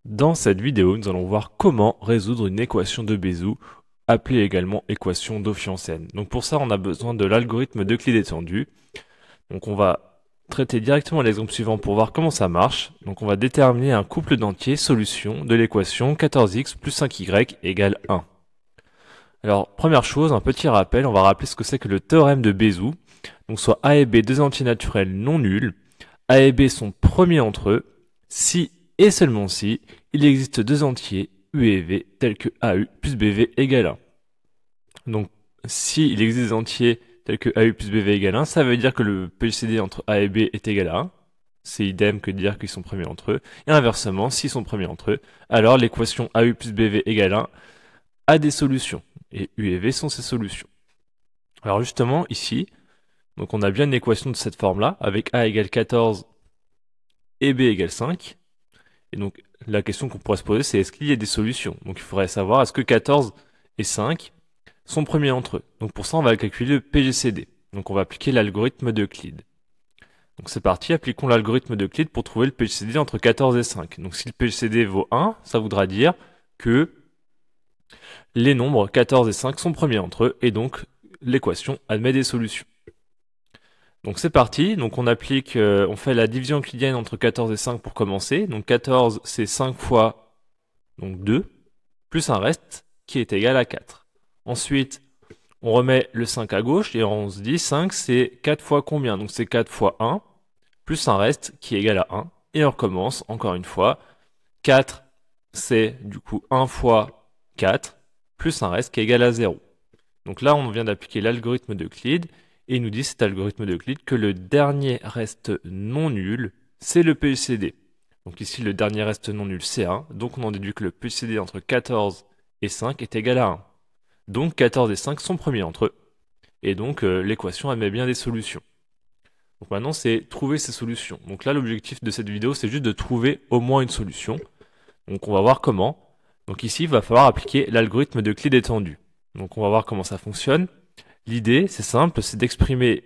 Dans cette vidéo, nous allons voir comment résoudre une équation de Bézout, appelée également équation d'Ophiancène. Donc pour ça, on a besoin de l'algorithme d'Euclide étendu. Donc on va traiter directement l'exemple suivant pour voir comment ça marche. Donc on va déterminer un couple d'entiers solution de l'équation 14x plus 5y égale 1. Alors première chose, un petit rappel, on va rappeler ce que c'est que le théorème de Bézout. Donc soit a et b deux entiers naturels non nuls, a et b sont premiers entre eux, si et seulement si il existe deux entiers u et v tels que AU plus BV égale 1. Donc si il existe des entiers tels que AU plus BV égale 1, ça veut dire que le PGCD entre A et B est égal à 1. C'est idem que de dire qu'ils sont premiers entre eux. Et inversement, s'ils sont premiers entre eux, alors l'équation AU plus BV égale 1 a des solutions. Et U et V sont ces solutions. Alors justement, ici, donc on a bien une équation de cette forme-là, avec A égale 14 et B égale 5. Et donc, la question qu'on pourrait se poser, c'est est-ce qu'il y a des solutions? Donc, il faudrait savoir, est-ce que 14 et 5 sont premiers entre eux? Donc, pour ça, on va calculer le PGCD. Donc, on va appliquer l'algorithme d'Euclide. Donc, c'est parti, appliquons l'algorithme d'Euclide pour trouver le PGCD entre 14 et 5. Donc, si le PGCD vaut 1, ça voudra dire que les nombres 14 et 5 sont premiers entre eux, et donc, l'équation admet des solutions. Donc c'est parti, donc on applique, on fait la division euclidienne entre 14 et 5 pour commencer. Donc 14 c'est 5 fois donc 2, plus un reste qui est égal à 4. Ensuite, on remet le 5 à gauche et on se dit 5 c'est 4 fois combien? Donc c'est 4 fois 1, plus un reste qui est égal à 1. Et on recommence encore une fois. 4 c'est du coup 1 fois 4, plus un reste qui est égal à 0. Donc là on vient d'appliquer l'algorithme d'Euclide. Et il nous dit cet algorithme d'Euclide que le dernier reste non nul, c'est le PGCD. Donc ici, le dernier reste non nul, c'est 1. Donc on en déduit que le PGCD entre 14 et 5 est égal à 1. Donc 14 et 5 sont premiers entre eux. Et donc l'équation admet bien des solutions. Donc maintenant, c'est trouver ces solutions. Donc là, l'objectif de cette vidéo, c'est juste de trouver au moins une solution. Donc on va voir comment. Donc ici, il va falloir appliquer l'algorithme d'Euclide étendu. Donc on va voir comment ça fonctionne. L'idée, c'est simple, c'est d'exprimer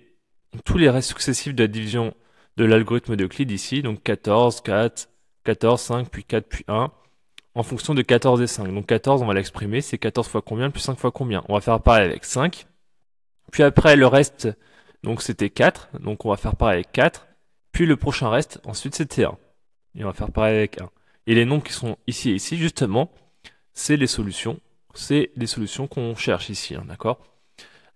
tous les restes successifs de la division de l'algorithme d'Euclide ici, donc 14, 4, 14, 5, puis 4, puis 1, en fonction de 14 et 5. Donc 14, on va l'exprimer, c'est 14 fois combien, plus 5 fois combien. On va faire pareil avec 5. Puis après, le reste, donc c'était 4, donc on va faire pareil avec 4. Puis le prochain reste, ensuite c'était 1. Et on va faire pareil avec 1. Et les nombres qui sont ici et ici, justement, c'est les solutions. C'est les solutions qu'on cherche ici, hein, d'accord?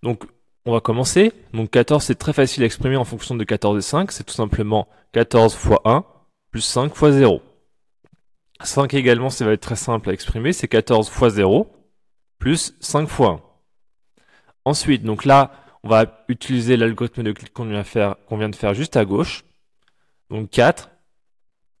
Donc, on va commencer. Donc, 14, c'est très facile à exprimer en fonction de 14 et 5. C'est tout simplement 14 fois 1 plus 5 fois 0. 5 également, ça va être très simple à exprimer. C'est 14 fois 0 plus 5 fois 1. Ensuite, donc là, on va utiliser l'algorithme d'Euclide qu'on vient de faire juste à gauche. Donc, 4,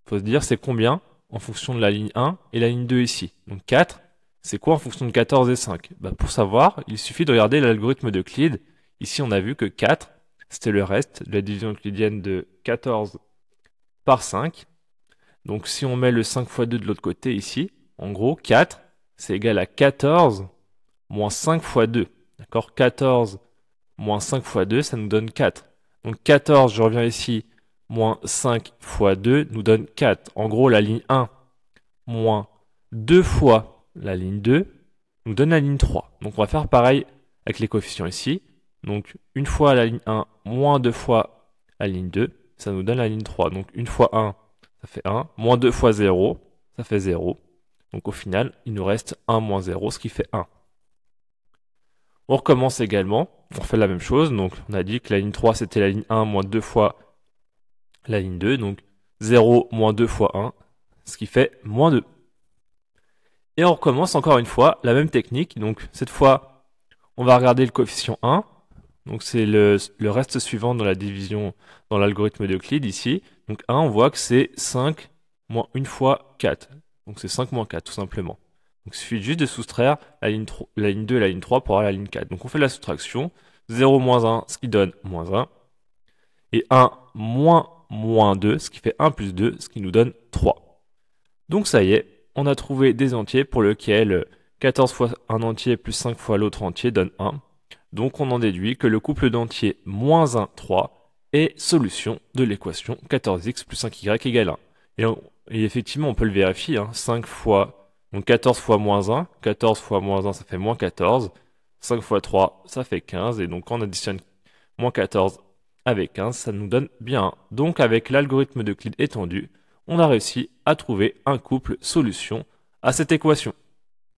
il faut se dire, c'est combien en fonction de la ligne 1 et la ligne 2 ici. Donc, 4, c'est quoi en fonction de 14 et 5? Pour savoir, il suffit de regarder l'algorithme d'Euclide. Ici, on a vu que 4, c'était le reste de la division euclidienne de 14 par 5. Donc si on met le 5 fois 2 de l'autre côté ici, en gros, 4, c'est égal à 14 moins 5 fois 2. D'accord? 14 moins 5 fois 2, ça nous donne 4. Donc 14, je reviens ici, moins 5 fois 2 nous donne 4. En gros, la ligne 1 moins 2 fois la ligne 2 nous donne la ligne 3. Donc on va faire pareil avec les coefficients ici. Donc une fois la ligne 1 moins 2 fois la ligne 2, ça nous donne la ligne 3. Donc 1 fois 1, ça fait 1. Moins 2 fois 0, ça fait 0. Donc au final, il nous reste 1 moins 0, ce qui fait 1. On recommence également. On fait la même chose. Donc on a dit que la ligne 3, c'était la ligne 1 moins 2 fois la ligne 2. Donc 0 moins 2 fois 1, ce qui fait moins 2. Et on recommence encore une fois la même technique. Donc cette fois, on va regarder le coefficient 1. Donc c'est le reste suivant dans la division, dans l'algorithme d'Euclide ici. Donc 1, on voit que c'est 5 moins 1 fois 4. Donc c'est 5 moins 4 tout simplement. Donc il suffit juste de soustraire la ligne 2 et la ligne 3 pour avoir la ligne 4. Donc on fait la soustraction. 0 moins 1, ce qui donne moins 1. Et 1 moins 2, ce qui fait 1 plus 2, ce qui nous donne 3. Donc ça y est, on a trouvé des entiers pour lesquels 14 fois un entier plus 5 fois l'autre entier donne 1. Donc on en déduit que le couple d'entiers moins 1, 3 est solution de l'équation 14x plus 5y égale 1. Et et effectivement, on peut le vérifier, hein. 5 fois, donc 14 fois moins 1. 14 fois moins 1, ça fait moins 14. 5 fois 3, ça fait 15. Et donc, quand on additionne moins 14 avec 15, ça nous donne bien 1. Donc, avec l'algorithme d'Euclide étendu, on a réussi à trouver un couple solution à cette équation.